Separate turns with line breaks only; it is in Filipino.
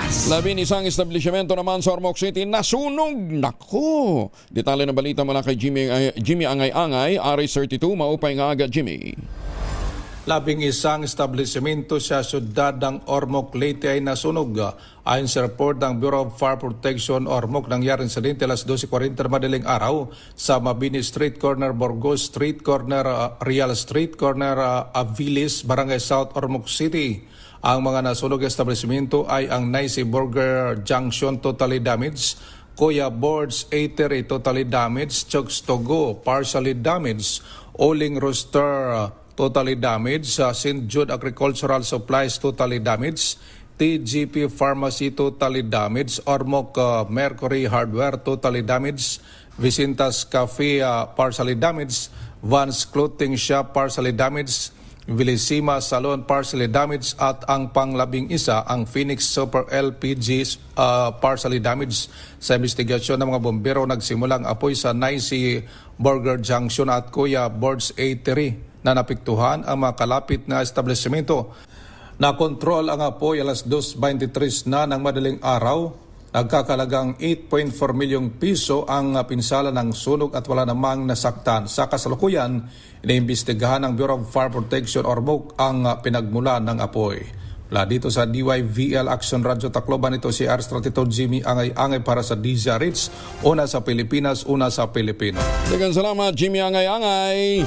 11 establishmento naman sa Ormoc City nasunog. Naku! Detalye ng balita mula kay Jimmy Angay-Angay, Aris 32, maupay nga agad Jimmy.
11 establishmento sa syudad ng Ormoc, Leyte ay nasunog. Ayon sa report ng Bureau of Fire Protection Ormoc, nangyari insidente alas 12:40 madaling araw sa Mabini Street, corner Burgos Street, corner Real Street, corner Aviles, Barangay South, Ormoc City. Ang mga nasunog establishmento ay ang Nice Burger Junction, totally damaged; Kuya Boards Eatery, totally damaged; Chokes to Go, partially damaged; Oling Rooster, totally damaged; St. Jude Agricultural Supplies, totally damaged; TGP Pharmacy, totally damaged; Ormoc Mercury Hardware, totally damaged; Vicintas Cafe, partially damaged; Vans Clothing Shop, partially damaged; Villisima Salon, partially damaged; at ang pang-11, ang Phoenix Super LPG, partially damaged. Sa investigasyon ng mga bombero, nagsimulang apoy sa Nice Burger Junction at Kuya Boards Eatery na napiktuhan ang mga kalapit na establishmento. Nakontrol ang apoy alas 2:23 na ng madaling araw. Nagkakalagang 8.4 milyong piso ang pinsala ng sunog at wala namang nasaktan. Sa kasalukuyan, iniimbestigahan ng Bureau of Fire Protection Ormoc ang pinagmulan ng apoy. Mula dito sa DYVL Action Radio Tacloban, ito si Arstratito Jimmy Angay-Angay para sa DZRH. Una sa Pilipinas, una sa Pilipino.
Daghang salamat Jimmy Angay-Angay.